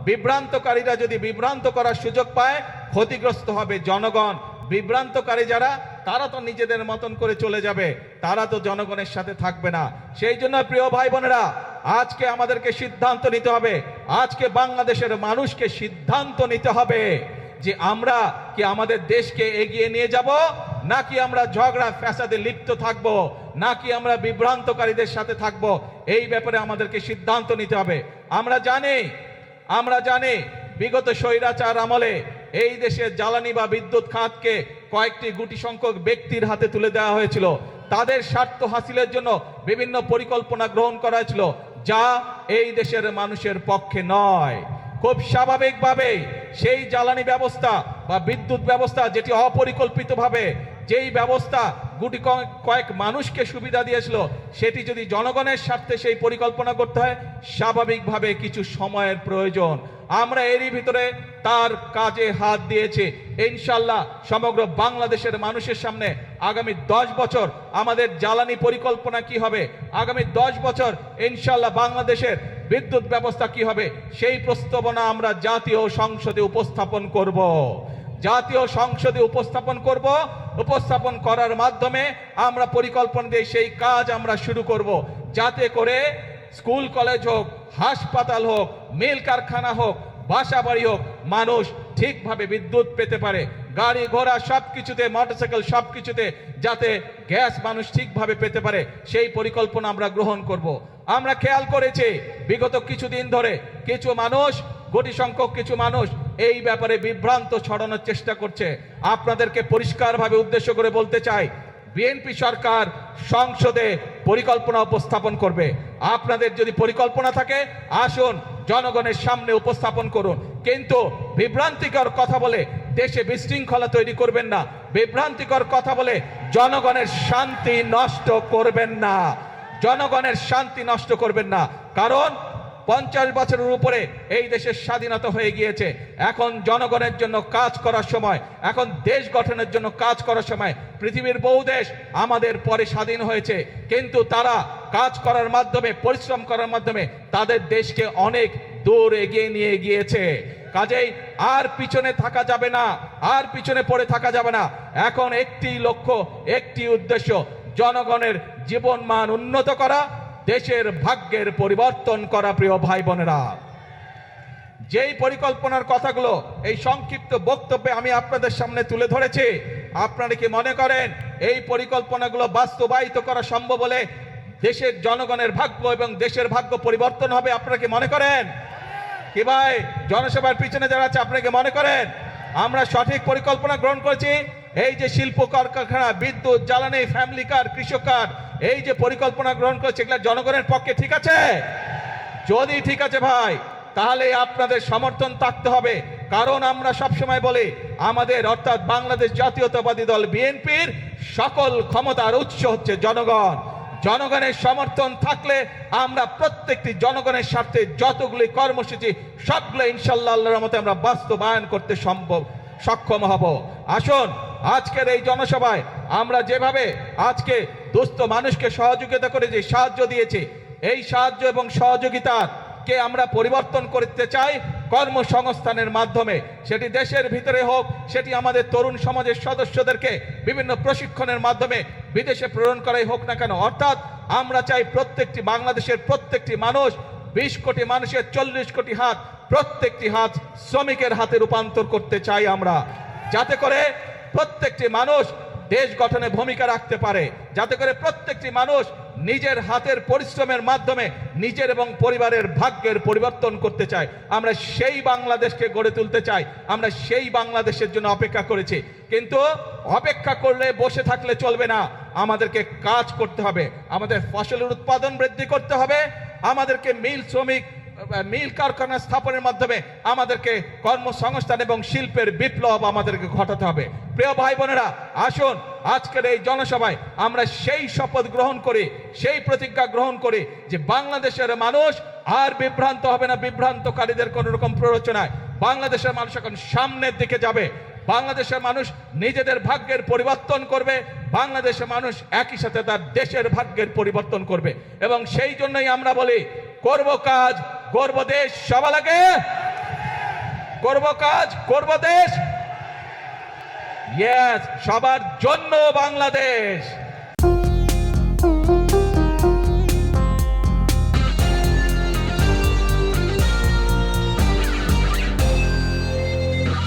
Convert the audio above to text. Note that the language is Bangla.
বিভ্রান্তকারীরা যদি বিভ্রান্ত করার সুযোগ পায়, ক্ষতিগ্রস্ত হবে জনগণ। বিভ্রান্তকারী যারা, তারা তো নিজেদের মতন করে চলে যাবে, তারা তো জনগণের সাথে থাকবে না। সেই জন্য প্রিয় ভাই বোনেরা, আজকে আমাদেরকে সিদ্ধান্ত নিতে হবে, আজকে বাংলাদেশের মানুষকে সিদ্ধান্ত নিতে হবে যে আমরা কি আমাদের দেশকে এগিয়ে নিয়ে যাব, নাকি আমরা ঝগড়া ফ্যাসাদে লিপ্ত থাকব, নাকি আমরা বিভ্রান্তকারীদের সাথে থাকব। এই ব্যাপারে আমাদেরকে সিদ্ধান্ত নিতে হবে। আমরা জানি বিগত স্বৈরাচার আমলে এই দেশের জ্বালানি বা বিদ্যুৎ খাতকে কয়েকটি গুটি সংখ্যক ব্যক্তির হাতে তুলে দেওয়া হয়েছিল। তাদের স্বার্থ হাসিলের জন্য বিভিন্ন পরিকল্পনা গ্রহণ করা হয়েছিল, যা এই দেশের মানুষের পক্ষে নয়। খুব স্বাভাবিকভাবে সেই জ্বালানি ব্যবস্থা বা বিদ্যুৎ ব্যবস্থা, যেটি অপরিকল্পিতভাবে যেই ব্যবস্থা গুটি কয়েক মানুষকে সুবিধা দিয়েছিল, সেটি যদি জনগণের স্বার্থে সেই পরিকল্পনা করতে হয়, স্বাভাবিকভাবে কিছু সময়ের প্রয়োজন। আমরা এরই ভিতরে তার কাজে হাত দিয়েছি। ইনশাল্লাহ সমগ্র বাংলাদেশের মানুষের সামনে আগামী 10 বছর আমাদের জ্বালানি পরিকল্পনা কি হবে, আগামী 10 বছর ইনশাল্লাহ বাংলাদেশের বিদ্যুৎ ব্যবস্থা কি হবে, সেই প্রস্তাবনা আমরা জাতীয় সংসদে উপস্থাপন করব। জাতীয় সংসদে উপস্থাপন করার মাধ্যমে আমরা পরিকল্পনা দিয়ে সেই কাজ আমরা শুরু করব, যাতে করে স্কুল কলেজ হোক, হাসপাতাল হোক, মিল কারখানা হোক, বাসা বাড়ি হোক, মানুষ ঠিকভাবে বিদ্যুৎ পেতে পারে। গাড়ি ঘোড়া সবকিছুতে, মোটরসাইকেল সবকিছুতে যাতে গ্যাস মানুষ ঠিকভাবে পেতে পারে, সেই পরিকল্পনা আমরা গ্রহণ করব। আমরা খেয়াল করেছি বিগত কিছুদিন ধরে কিছু মানুষ, গুটি সংখ্যক কিছু মানুষ এই ব্যাপারে বিভ্রান্ত ছড়ানোর চেষ্টা করছে। আপনাদেরকে পরিষ্কারভাবে উদ্দেশ্য করে বলতে চাই, বিএনপি সরকার সংসদে পরিকল্পনা উপস্থাপন করবে। আপনাদের যদি পরিকল্পনা থাকে, আসুন জনগণের সামনে উপস্থাপন করুন, কিন্তু বিভ্রান্তিকর কথা বলে দেশে বিশৃঙ্খলা তৈরি করবেন না, বিভ্রান্তিকর কথা বলে জনগণের শান্তি নষ্ট করবেন না, জনগণের শান্তি নষ্ট করবেন না। কারণ 50 বছরের উপরে এই দেশের স্বাধীনতা হয়ে গিয়েছে। এখন জনগণের জন্য কাজ করার সময়, এখন দেশ গঠনের জন্য কাজ করার সময়। পৃথিবীর বহু দেশ আমাদের পরে স্বাধীন হয়েছে, কিন্তু তারা কাজ করার মাধ্যমে, পরিশ্রম করার মাধ্যমে তাদের দেশকে অনেক দূর এগিয়ে নিয়ে গিয়েছে। কাজেই আর পিছনে থাকা যাবে না, আর পিছনে পড়ে থাকা যাবে না। এখন একটি লক্ষ্য, একটি উদ্দেশ্য, জনগণের জীবন মান উন্নত করা, দেশের ভাগ্যের পরিবর্তন করা। প্রিয় ভাই বোনেরা, যেই পরিকল্পনার কথাগুলো এই সংক্ষিপ্ত বক্তব্যে আমি আপনাদের সামনে তুলে ধরেছি, আপনারা কি মনে করেন এই পরিকল্পনাগুলো বাস্তবায়িত করা সম্ভব বলে দেশের জনগণের ভাগ্য এবং দেশের ভাগ্য পরিবর্তন হবে? আপনারা কি মনে করেন? কি ভাই, জনসভার পিছনে যারা আছে, আপনারা কি মনে করেন আমরা সঠিক পরিকল্পনা গ্রহণ করেছি? এই যে শিল্প কারখানা, বিদ্যুৎ, জ্বালানি, ফ্যামিলি কার, কৃষক কার, এই যে পরিকল্পনা গ্রহণ করেছে, এগুলো জনগণের পক্ষে ঠিক আছে? যদি ঠিক আছে ভাই, তাহলে আপনাদের সমর্থন থাকতে হবে। কারণ আমরা সবসময় বলি, আমাদের অর্থাৎ বাংলাদেশ জাতীয়তাবাদী দল বিএনপির সকল ক্ষমতার উৎস হচ্ছে জনগণ। জনগণের সমর্থন থাকলে আমরা প্রত্যেকটি জনগণের স্বার্থে যতগুলি কর্মসূচি, সবগুলো ইনশাআল্লাহ আল্লাহর রহমতে আমরা বাস্তবায়ন করতে সক্ষম হব। আসুন আজকের এই জনসভায় আমরা যেভাবে আজকে দুস্থ মানুষকে সহযোগিতা করে যে সাহায্য দিয়েছি, এই সাহায্য এবং সহযোগিতাকে আমরা পরিবর্তন করতে চাই কর্মসংস্থানের মাধ্যমে। সেটি দেশের ভিতরে হোক, সেটি আমাদের তরুণ সমাজের সদস্যদেরকে বিভিন্ন প্রশিক্ষণের মাধ্যমে বিদেশে প্রেরণ করাই হোক না কেন। অর্থাৎ আমরা চাই প্রত্যেকটি বাংলাদেশের প্রত্যেকটি মানুষ, 20 কোটি মানুষের 40 কোটি হাত, প্রত্যেকটি হাত শ্রমিকের হাতে রূপান্তর করতে চাই আমরা, যাতে করে প্রত্যেকটি মানুষ দেশ গঠনে ভূমিকা রাখতে পারে, যাতে করে প্রত্যেকটি মানুষ নিজের হাতের পরিশ্রমের মাধ্যমে নিজের এবং পরিবারের ভাগ্যের পরিবর্তন করতে চায়। আমরা সেই বাংলাদেশকে গড়ে তুলতে চাই, আমরা সেই বাংলাদেশের জন্য অপেক্ষা করেছি। কিন্তু অপেক্ষা করলে, বসে থাকলে চলবে না, আমাদেরকে কাজ করতে হবে, আমাদের ফসলের উৎপাদন বৃদ্ধি করতে হবে, আমাদেরকে মিল কারখানা স্থাপনের মাধ্যমে আমাদেরকে কর্মসংস্থান এবং শিল্পের বিপ্লব আমাদেরকে ঘটাতে হবে। প্রিয় ভাই বোনেরা, আসুন আজকের এই জনসভায় আমরা সেই শপথ গ্রহণ করি, সেই প্রতিজ্ঞা গ্রহণ করি যে বাংলাদেশের মানুষ আর বিভ্রান্ত হবে না, বিভ্রান্তকারীদের কোন রকম প্ররোচনায়। বাংলাদেশের মানুষ এখন সামনের দিকে যাবে, বাংলাদেশের মানুষ নিজেদের ভাগ্যের পরিবর্তন করবে, বাংলাদেশের মানুষ একই সাথে তার দেশের ভাগ্যের পরিবর্তন করবে। এবং সেই জন্যই আমরা বলি, করব কাজ, গর্ব দেশ সবার আগে, করব কাজ, করব দেশ, ইয়েস, সবার জন্য বাংলাদেশ।